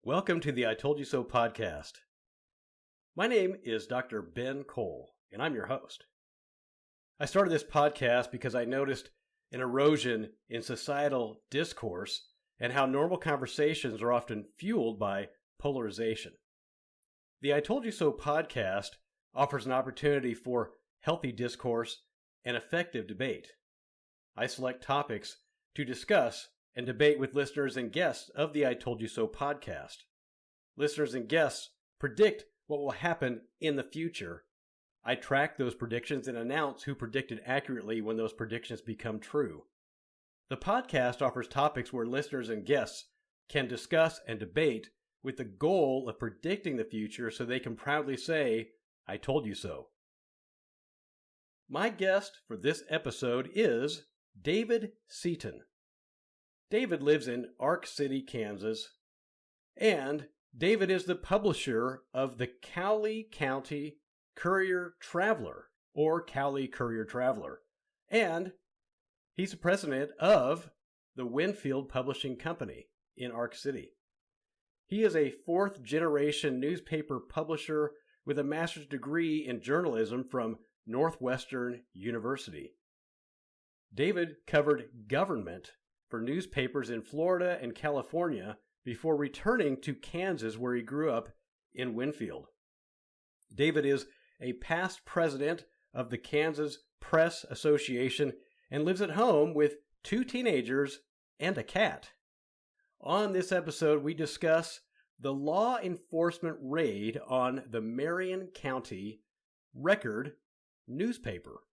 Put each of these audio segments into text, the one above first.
Welcome to the I Told You So podcast. My name is Dr. Ben Kohl, and I'm your host. I started this podcast because I noticed an erosion in societal discourse and how normal conversations are often fueled by polarization. The I Told You So podcast offers an opportunity for healthy discourse and effective debate. I select topics to discuss and debate with listeners and guests of the I Told You So podcast. Listeners and guests predict what will happen in the future. I track those predictions and announce who predicted accurately when those predictions become true. The podcast offers topics where listeners and guests can discuss and debate with the goal of predicting the future so they can proudly say, I told you so. My guest for this episode is David Seaton. David lives in Ark City, Kansas, and David is the publisher of the Cowley County Courier Traveler, or Cowley Courier Traveler, and he's the president of the Winfield Publishing Company in Ark City. He is a fourth-generation newspaper publisher with a master's degree in journalism from Northwestern University. David covered government for newspapers in Florida and California before returning to Kansas, where he grew up in Winfield. David is a past president of the Kansas Press Association and lives at home with 2 teenagers and a cat. On this episode, we discuss the law enforcement raid on the Marion County Record newspaper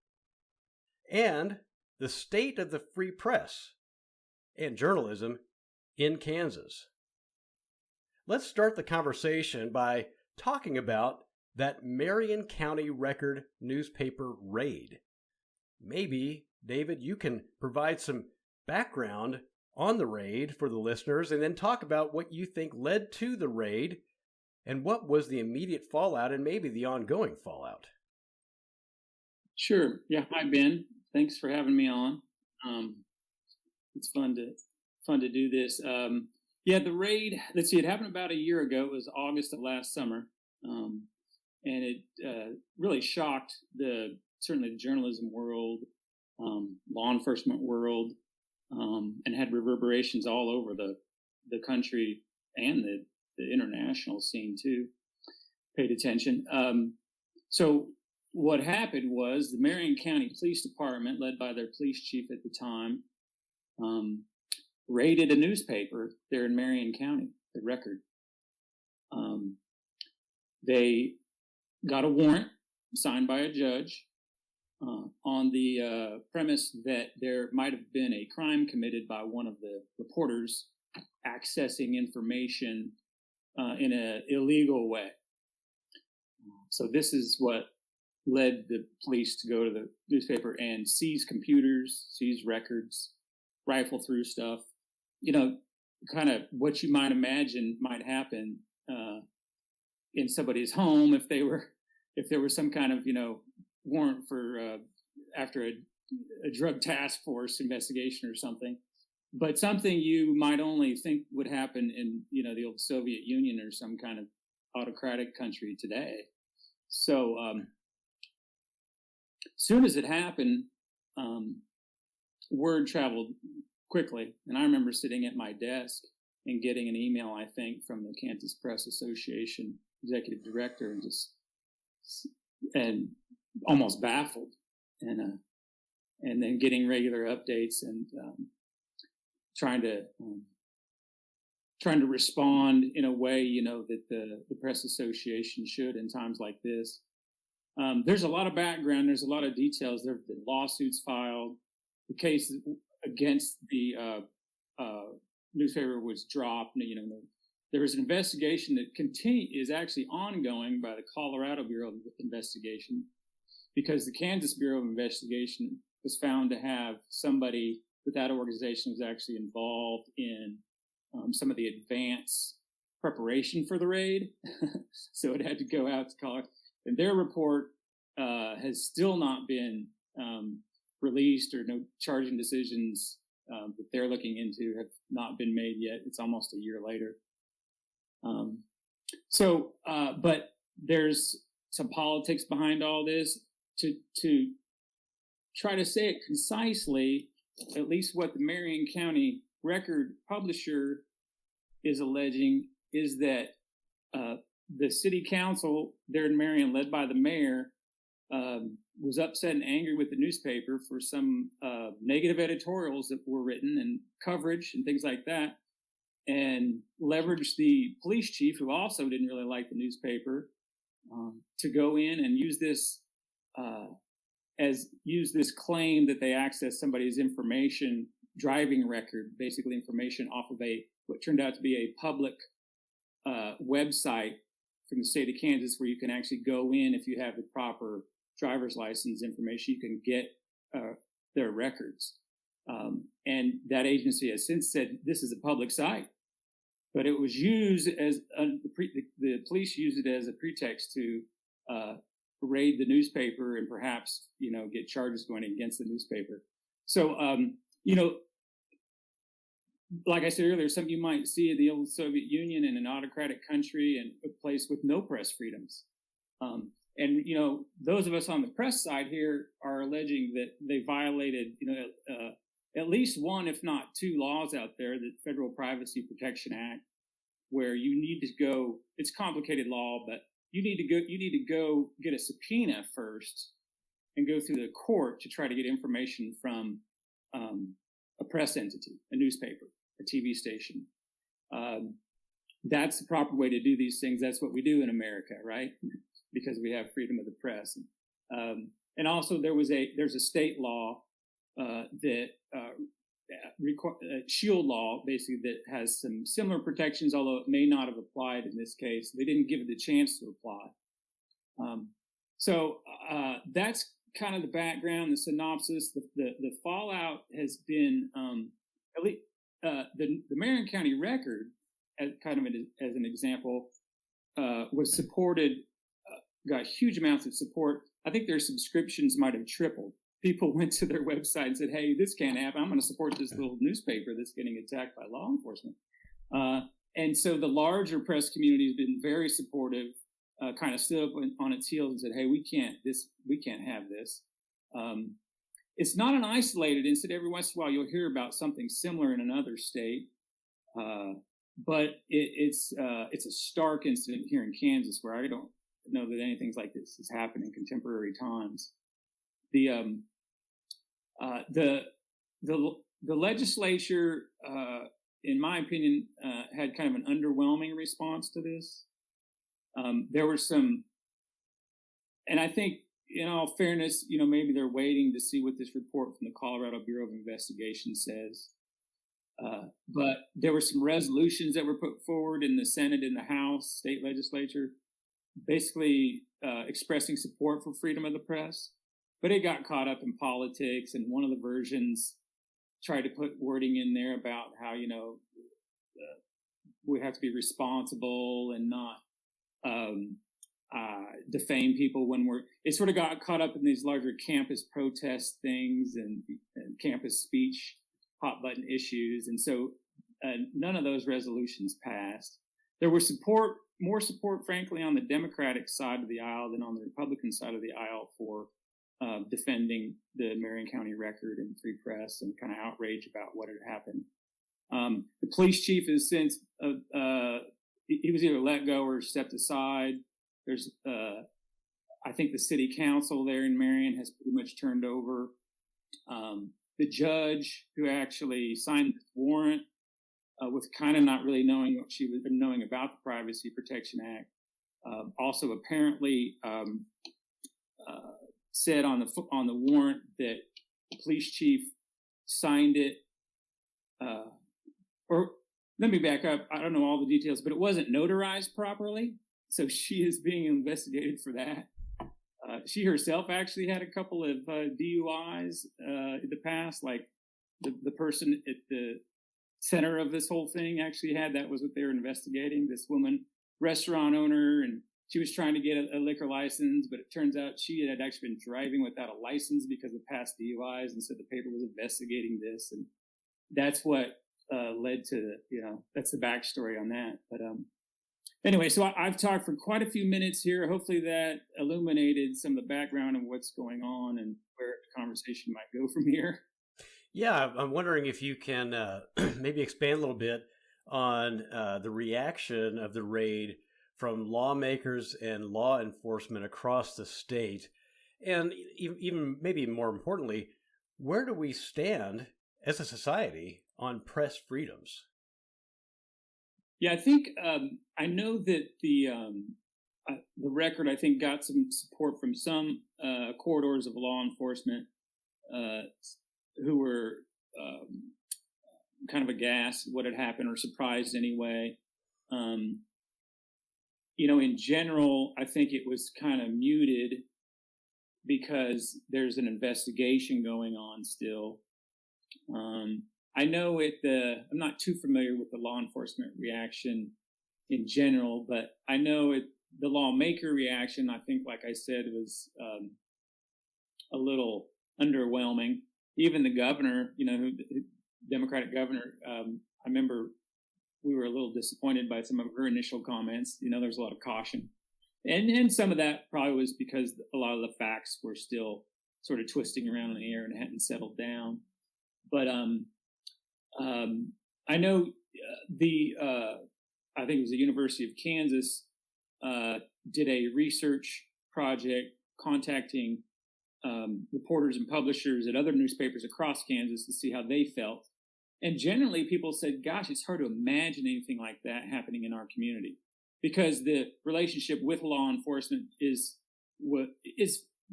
and the state of the free press and journalism in Kansas. Let's start the conversation by talking about that Marion County Record newspaper raid. Maybe, David, you can provide some background on the raid for the listeners and then talk about what you think led to the raid and what was the immediate fallout and maybe the ongoing fallout. Sure. Yeah. Hi, Ben. Thanks for having me on. It's fun to do this. The raid, let's see, it happened about a year ago. It was August of last summer. And it really shocked certainly the journalism world, law enforcement world, and had reverberations all over the country and the international scene too. Paid attention. So what happened was the Marion County Police Department, led by their police chief at the time, raided a newspaper there in Marion County, the Record. They got a warrant signed by a judge on the premise that there might have been a crime committed by one of the reporters accessing information in an illegal way. So this is what led the police to go to the newspaper and seize computers, seize records, rifle through stuff. Kind of what you might imagine might happen in somebody's home if there was some kind of warrant for after a drug task force investigation or something, but something you might only think would happen in the old Soviet Union or some kind of autocratic country today. So soon as it happened, word traveled quickly. And I remember sitting at my desk and getting an email, I think, from the Kansas Press Association executive director and almost baffled and then getting regular updates and trying to respond in a way, that the Press Association should in times like this. There's a lot of background. There's a lot of details. There have been lawsuits filed. The case against the newspaper was dropped. There was an investigation that is actually ongoing by the Colorado Bureau of Investigation, because the Kansas Bureau of Investigation was found to have somebody with that organization was actually involved in some of the advance preparation for the raid. So it had to go out to Colorado. And their report has still not been released, or no charging decisions that they're looking into have not been made yet. It's almost a year later. But there's some politics behind all this. To try to say it concisely, at least what the Marion County Record publisher is alleging is that the city council there in Marion, led by the mayor, was upset and angry with the newspaper for some negative editorials that were written and coverage and things like that, and leveraged the police chief, who also didn't really like the newspaper, to go in and use this claim that they accessed somebody's information, driving record, basically information off of what turned out to be a public website from the state of Kansas, where you can actually go in if you have the proper driver's license information. You can get their records, and that agency has since said this is a public site. But it was used as the police used it as a pretext to raid the newspaper and perhaps get charges going against the newspaper. So like I said earlier, something you might see in the old Soviet Union, in an autocratic country and a place with no press freedoms. And those of us on the press side here are alleging that they violated at least one, if not two, laws out there, the Federal Privacy Protection Act, where you need to go. It's complicated law, but you need to go get a subpoena first and go through the court to try to get information from a press entity, a newspaper, a TV station. That's the proper way to do these things. That's what we do in America, right? Because we have freedom of the press. And also there's a state law that shield law, basically, that has some similar protections, although it may not have applied in this case. They didn't give it the chance to apply. So that's kind of the background, the synopsis. The fallout has been, at least the Marion County Record, as an example, was supported, got huge amounts of support. I think their subscriptions might have tripled. People went to their website and said, hey, this can't happen. I'm going to support this little newspaper that's getting attacked by law enforcement. And so the larger press community has been very supportive, kind of stood up on its heels and said, hey, we can't have this. It's not an isolated incident. Every once in a while you'll hear about something similar in another state. But it's a stark incident here in Kansas, where I don't know that anything like this has happened in contemporary times. The legislature, in my opinion, had kind of an underwhelming response to this. There were some, and I think, in all fairness, maybe they're waiting to see what this report from the Colorado Bureau of Investigation says. But there were some resolutions that were put forward in the Senate and the House, state legislature, basically expressing support for freedom of the press. But it got caught up in politics, and one of the versions tried to put wording in there about how, we have to be responsible and not defame people it sort of got caught up in these larger campus protest things and campus speech, hot button issues. And so none of those resolutions passed. There was more support, frankly, on the Democratic side of the aisle than on the Republican side of the aisle for defending the Marion County Record and free press, and kind of outrage about what had happened. The police chief has since, he was either let go or stepped aside. There's, I think the city council there in Marion has pretty much turned over. The judge who actually signed the warrant, with kind of not really knowing what she was knowing about the Privacy Protection Act, also apparently said on the warrant that the police chief signed it. Or let me back up. I don't know all the details, but it wasn't notarized properly. So she is being investigated for that. She herself actually had a couple of DUIs in the past. Like the person at the center of this whole thing actually had. That was what they were investigating. This woman, restaurant owner, and she was trying to get a liquor license, but it turns out she had actually been driving without a license because of past DUIs, and so the paper was investigating this, and that's what led to that's the backstory on that. But Anyway, so I've talked for quite a few minutes here. Hopefully that illuminated some of the background and what's going on and where the conversation might go from here. Yeah, I'm wondering if you can maybe expand a little bit on the reaction of the raid from lawmakers and law enforcement across the state. And even maybe more importantly, where do we stand as a society on press freedoms? Yeah, I think I know that the record, I think, got some support from some corridors of law enforcement who were kind of aghast at what had happened or surprised anyway. In general, I think it was kind of muted because there's an investigation going on still. I know I'm not too familiar with the law enforcement reaction in general, but I know the lawmaker reaction, I think, like I said, was a little underwhelming. Even the governor, Democratic governor, I remember we were a little disappointed by some of her initial comments. There's a lot of caution. And some of that probably was because a lot of the facts were still sort of twisting around in the air and hadn't settled down. But I know I think it was the University of Kansas did a research project contacting reporters and publishers at other newspapers across Kansas to see how they felt. And generally people said, gosh, it's hard to imagine anything like that happening in our community because the relationship with law enforcement is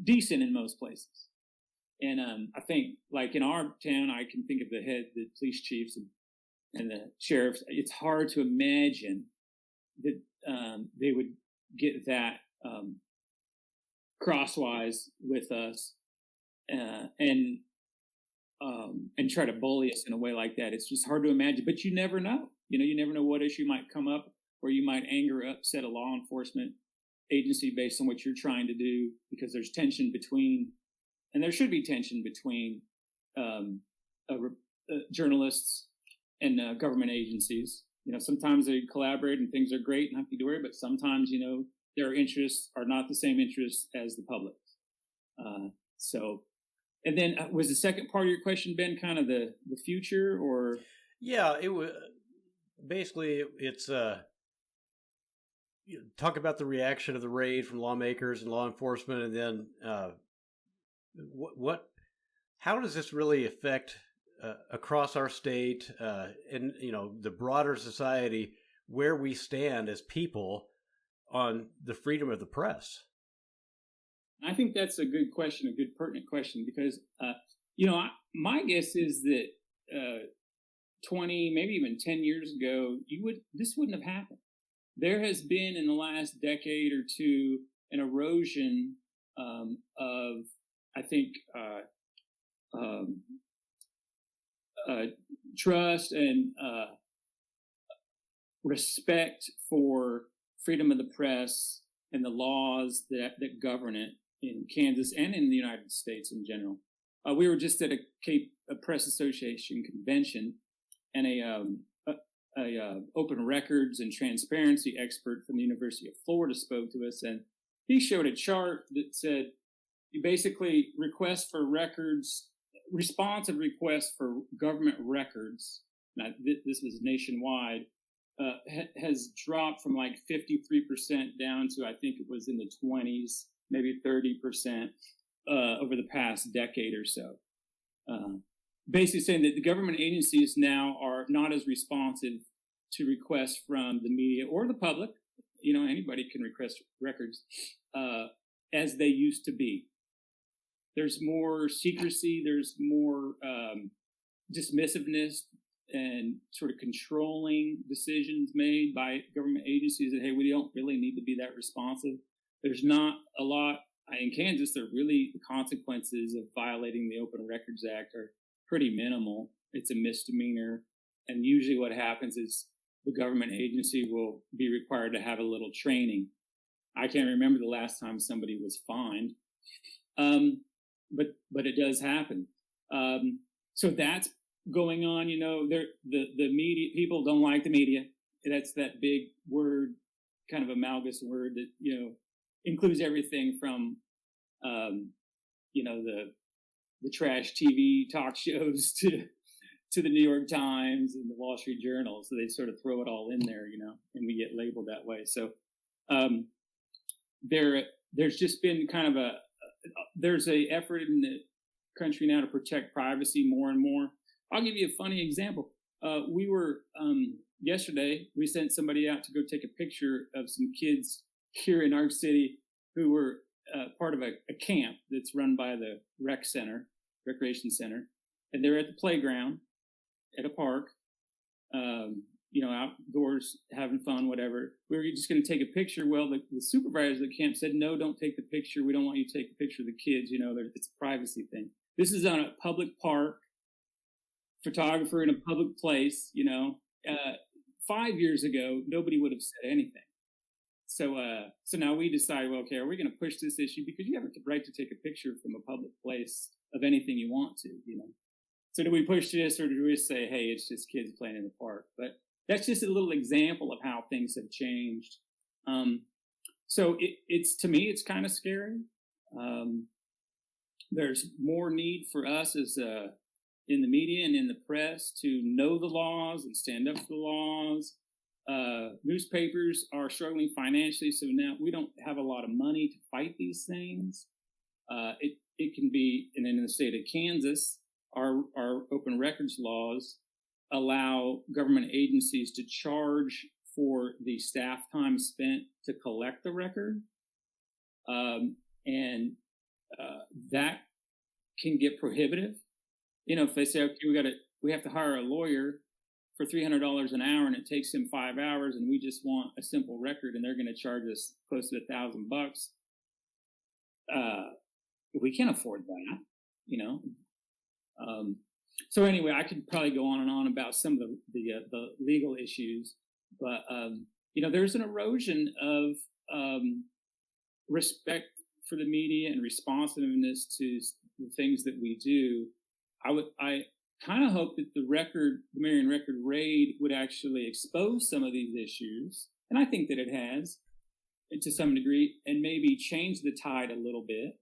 decent in most places. And I think, like in our town, I can think of the police chiefs and the sheriffs. It's hard to imagine that they would get that crosswise with us and try to bully us in a way like that. It's just hard to imagine. But you never know. You never know what issue might come up where you might anger or upset a law enforcement agency based on what you're trying to do, because there's tension between. And there should be tension between journalists and government agencies. Sometimes they collaborate and things are great and happy to worry, but sometimes, their interests are not the same interests as the public. And then was the second part of your question, Ben, kind of the future or? Yeah, it was basically it's talk about the reaction of the raid from lawmakers and law enforcement, and then how does this really affect across our state and the broader society, where we stand as people on the freedom of the press? I think that's a good question, a good pertinent question, because my guess is that 20, maybe even 10 years ago, this wouldn't have happened. There has been in the last decade or two an erosion of, I think, trust and respect for freedom of the press and the laws that govern it in Kansas and in the United States in general. We were just at a Press Association convention, and a open records and transparency expert from the University of Florida spoke to us, and he showed a chart that said basically responsive requests for government records, this was nationwide, has dropped from like 53% down to, I think it was in the 20s, maybe 30% over the past decade or so. Basically saying that the government agencies now are not as responsive to requests from the media or the public, anybody can request records, as they used to be. There's more secrecy, there's more dismissiveness and sort of controlling decisions made by government agencies that, hey, we don't really need to be that responsive. There's not a lot in Kansas. The consequences of violating the Open Records Act are pretty minimal. It's a misdemeanor. And usually what happens is the government agency will be required to have a little training. I can't remember the last time somebody was fined. But it does happen. So that's going on. The media, people don't like the media. That's that big word kind of amalgamous word that, includes everything from, the trash TV talk shows to the New York Times and the Wall Street Journal. So they sort of throw it all in there, and we get labeled that way. So there's just been kind of there's a effort in the country now to protect privacy more and more. I'll give you a funny example. We were, yesterday, we sent somebody out to go take a picture of some kids here in our city who were part of a camp that's run by the recreation center. And they're at the playground at a park, outdoors, having fun, whatever. We were just going to take a picture. Well, the supervisor of the camp said, no, don't take the picture. We don't want you to take a picture of the kids. It's a privacy thing. This is on a public park, photographer in a public place, 5 years ago, nobody would have said anything. So now we decide, well, okay, are we going to push this issue? Because you have the right to take a picture from a public place of anything you want to, So do we push this, or do we just say, hey, it's just kids playing in the park? But that's just a little example of how things have changed. So it's to me, it's kind of scary. There's more need for us as in the media and in the press to know the laws and stand up for the laws. Newspapers are struggling financially, so now we don't have a lot of money to fight these things. It can be, and in the state of Kansas, our open records laws allow government agencies to charge for the staff time spent to collect the record. And that can get prohibitive. If they say, okay, we have to hire a lawyer for $300 an hour and it takes him 5 hours and we just want a simple record and they're going to charge us close to $1,000. We can't afford that, So anyway, I could probably go on and on about some of the legal issues, but, there's an erosion of respect for the media and responsiveness to the things that we do. I kind of hope that the Marion Record raid would actually expose some of these issues, and I think that it has to some degree, and maybe change the tide a little bit.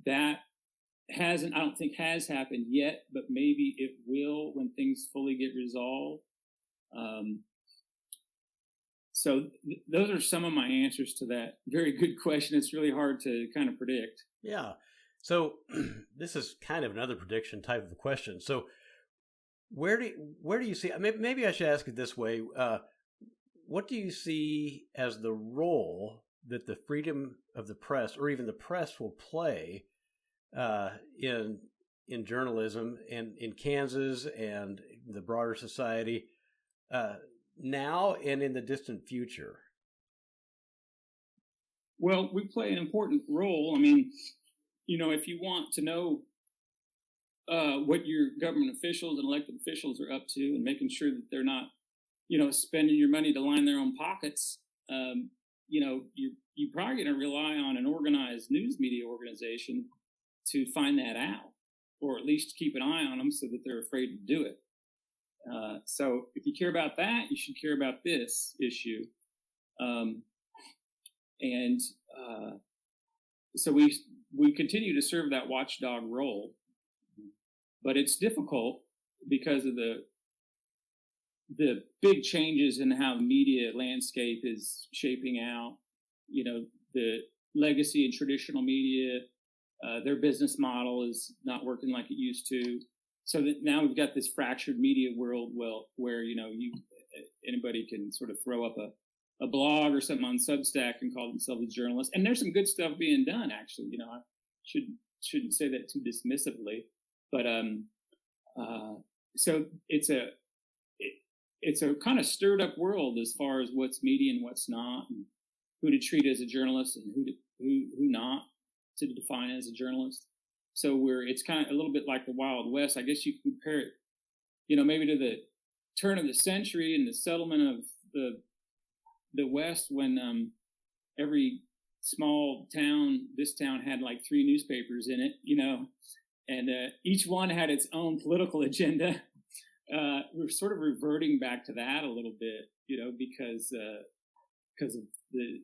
That I don't think has happened yet, but maybe it will when things fully get resolved. So those are some of my answers to that very good question. It's really hard to kind of predict. Yeah. So this is kind of another prediction type of a question. So where do you see, maybe I should ask it this way. What do you see as the role that the freedom of the press, or even the press, will play in journalism and in Kansas and the broader society now and in the distant future? Well, we play an important role. If you want to know what your government officials and elected officials are up to, and making sure that they're not, spending your money to line their own pockets, you're probably going to rely on an organized news media organization to find that out, or at least keep an eye on them so that they're afraid to do it. So if you care about that, you should care about this issue. So we continue to serve that watchdog role, but it's difficult because of the big changes in how the media landscape is shaping out. The legacy and traditional media, their business model is not working like it used to. So that now we've got this fractured media world, where anybody can sort of throw up a blog or something on Substack and call themselves a journalist. And there's some good stuff being done, actually. I shouldn't say that too dismissively, but so it's a kind of stirred up world as far as what's media and what's not, and who to treat as a journalist and who not to define as a journalist. So it's kind of a little bit like the Wild West. I guess you could compare it, maybe to the turn of the century and the settlement of the West, when every small town, this town had like 3 newspapers in it, and each one had its own political agenda. we're sort of reverting back to that a little bit, because of the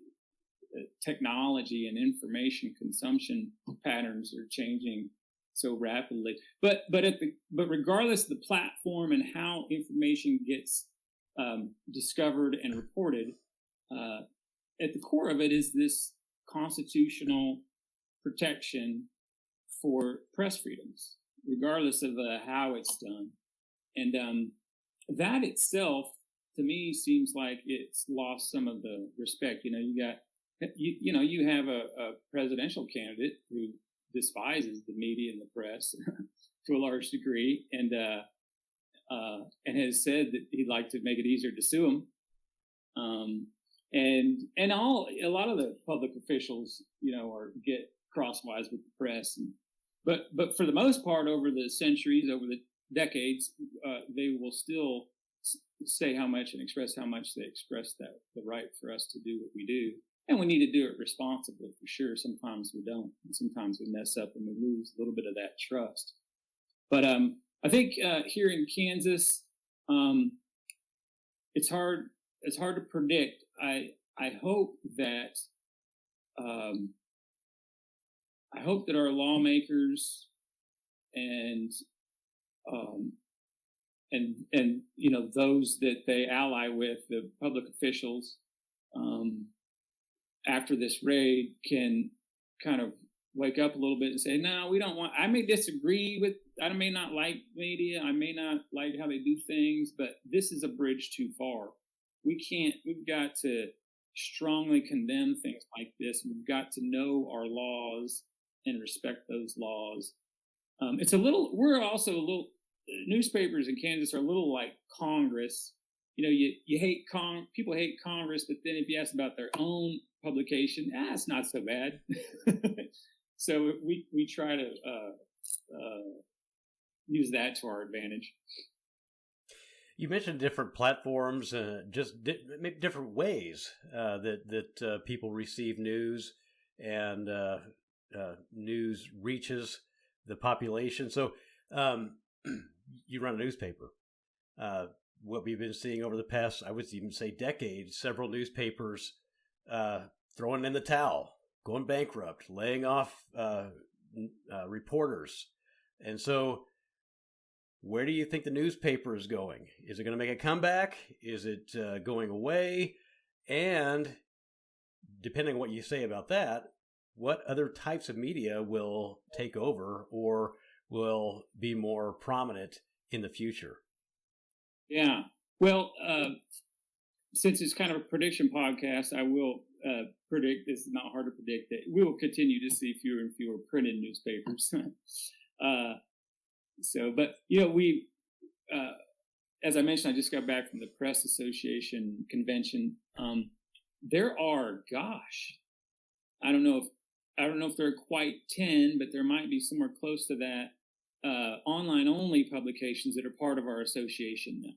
technology and information consumption patterns are changing so rapidly. But regardless of the platform and how information gets discovered and reported, at the core of it is this constitutional protection for press freedoms, regardless of how it's done. And that itself, to me, seems like it's lost some of the respect. You have a presidential candidate who despises the media and the press to a large degree, and has said that he'd like to make it easier to sue them. And a lot of the public officials, get crosswise with the press. But for the most part, over the centuries, over the decades, they will still say how much and express how much they express the right for us to do what we do. And we need to do it responsibly, for sure. Sometimes we don't. And sometimes we mess up and we lose a little bit of that trust. But I think here in Kansas, it's hard to predict. I hope that our lawmakers and those that they ally with, the public officials, after this raid, can kind of wake up a little bit and say, no, we don't want, I may disagree with, I may not like media, I may not like how they do things, but this is a bridge too far. We've got to strongly condemn things like this. We've got to know our laws and respect those laws. Newspapers in Kansas are a little like Congress. People hate Congress, but then if you ask about their own publication, it's not so bad. So we try to use that to our advantage. You mentioned different platforms, maybe different ways that people receive news, and news reaches the population. So you run a newspaper. What we've been seeing over the past, I would even say decades, several newspapers throwing in the towel, going bankrupt, laying off reporters. And so where do you think the newspaper is going? Is it going to make a comeback? Is it going away? And depending on what you say about that, what other types of media will take over or will be more prominent in the future? Yeah. Well, since it's kind of a prediction podcast, I will predict, it's not hard to predict, that we will continue to see fewer and fewer printed newspapers. But we, as I mentioned, I just got back from the Press Association convention. There are, I don't know if there are quite 10, but there might be somewhere close to that, online only publications that are part of our association now.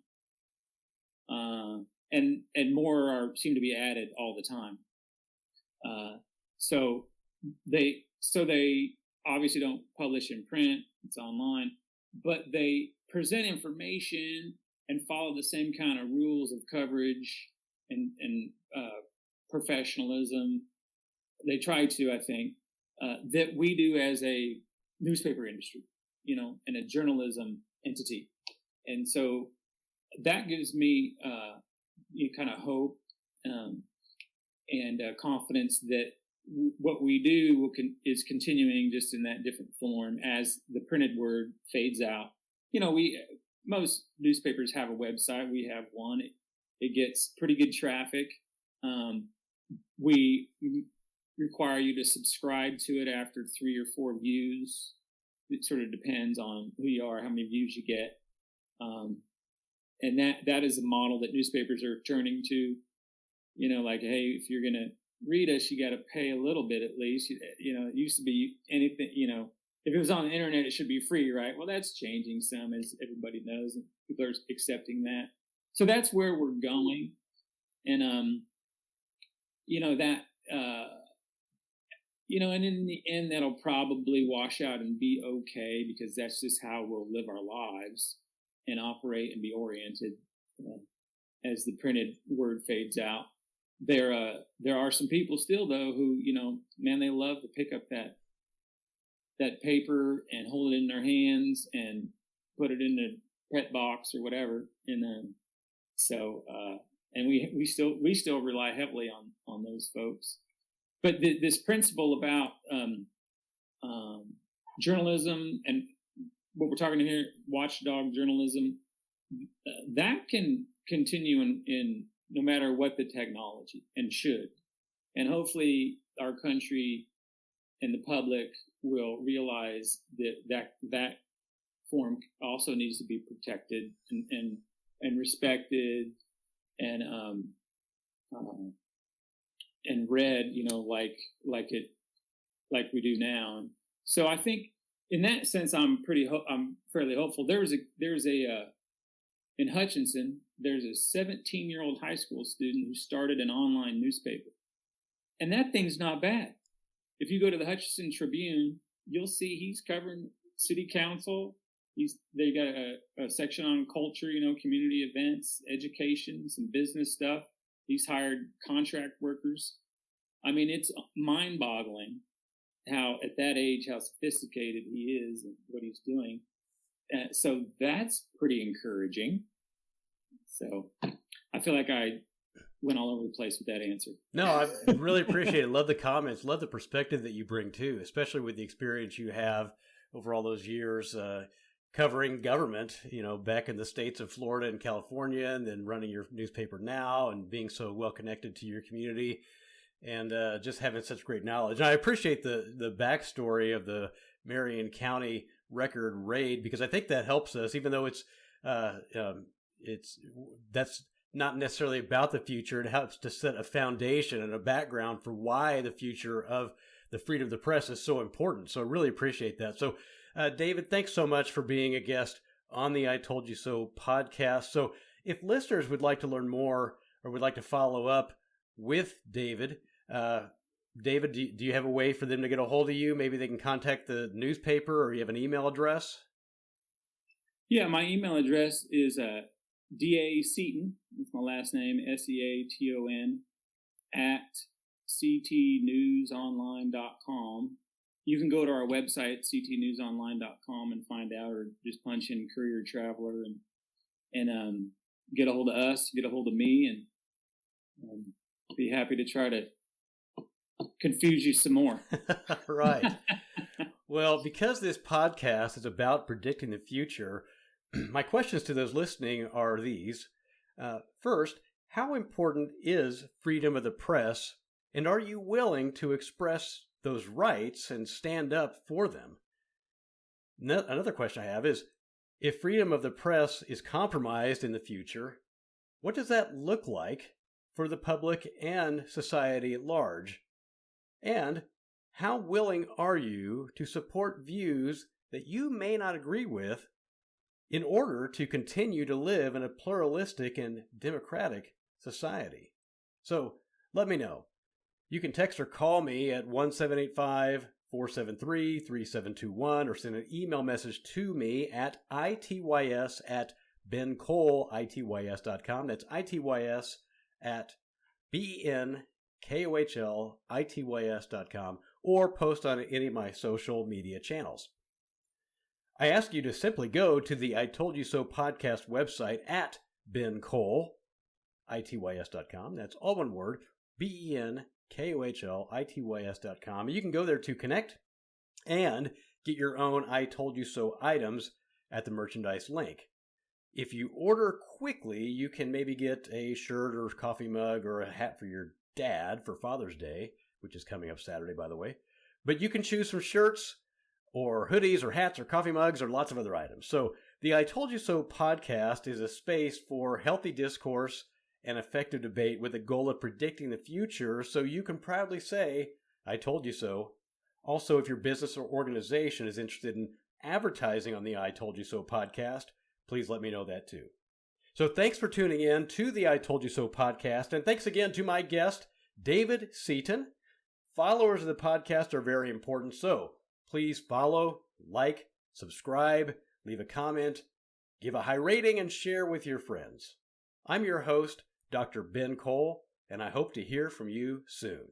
And more seem to be added all the time. So they obviously don't publish in print, it's online, but they present information and follow the same kind of rules of coverage and professionalism. They try to, I think, that we do as a newspaper industry, and a journalism entity. And so that gives me kind of hope and confidence that what we do is continuing just in that different form as the printed word fades out. Most newspapers have a website. We have one. It gets pretty good traffic. We require you to subscribe to it after 3 or 4 views. It sort of depends on who you are, how many views you get. And that is a model that newspapers are turning to, like, hey, if you're going to read us, you got to pay a little bit at least. It used to be anything, if it was on the internet, it should be free, right? Well, that's changing some, as everybody knows, and people are accepting that. So that's where we're going. And, and in the end, that'll probably wash out and be okay, because that's just how we'll live our lives. and operate and be oriented as the printed word fades out. There are some people still, though, who, man, they love to pick up that paper and hold it in their hands and put it in the pet box or whatever. And and we still rely heavily on those folks. But this principle about journalism and what we're talking here, watchdog journalism, that can continue in no matter what the technology, and should. And hopefully our country and the public will realize that form also needs to be protected and respected and read, like we do now. And so I think in that sense, I'm fairly hopeful. There's a in Hutchinson, there's a 17-year-old high school student who started an online newspaper, and that thing's not bad. If you go to the Hutchinson Tribune, you'll see he's covering city council. They got a section on culture, community events, education, some business stuff. He's hired contract workers. I mean, it's mind-boggling how, at that age, how sophisticated he is and what he's doing. So that's pretty encouraging. So I feel like I went all over the place with that answer. No, I really appreciate it. Love the comments. Love the perspective that you bring, too, especially with the experience you have over all those years covering government, back in the states of Florida and California, and then running your newspaper now and being so well connected to your community and just having such great knowledge. And I appreciate the backstory of the Marion County record raid, because I think that helps us, even though that's not necessarily about the future. It helps to set a foundation and a background for why the future of the freedom of the press is so important. So I really appreciate that. So David, thanks so much for being a guest on the I Told You So podcast. So if listeners would like to learn more or would like to follow up with David, David, do you have a way for them to get a hold of you? Maybe they can contact the newspaper, or you have an email address? Yeah, my email address is D.A. Seaton, that's my last name, Seaton, at ctnewsonline.com. You can go to our website, ctnewsonline.com, and find out, or just punch in Courier Traveler and get a hold of us, get a hold of me, and be happy to try to confuse you some more. Right. Well, because this podcast is about predicting the future, my questions to those listening are these. First, how important is freedom of the press, and are you willing to express those rights and stand up for them? Another question I have is, if freedom of the press is compromised in the future, what does that look like for the public and society at large? And how willing are you to support views that you may not agree with in order to continue to live in a pluralistic and democratic society? So let me know. You can text or call me at 1-785-473-3721 or send an email message to me at ITYS at BenKohlITYS.com. That's ITYS at BenKohlITYS.com, or post on any of my social media channels. I ask you to simply go to the I Told You So podcast website at BenKohlITYS.com. That's all one word, BenKohlITYS.com. You can go there to connect and get your own I Told You So items at the merchandise link. If you order quickly, you can maybe get a shirt or coffee mug or a hat for your dad for Father's Day, which is coming up Saturday, by the way. But you can choose some shirts or hoodies or hats or coffee mugs or lots of other items. So the I Told You So podcast is a space for healthy discourse and effective debate with the goal of predicting the future, so you can proudly say, I told you so. Also, if your business or organization is interested in advertising on the I Told You So podcast, please let me know that too. So thanks for tuning in to the I Told You So podcast, and thanks again to my guest, David Seaton. Followers of the podcast are very important, so please follow, like, subscribe, leave a comment, Give a high rating and share with your friends. I'm your host, Dr. Ben Kohl, and I hope to hear from you soon.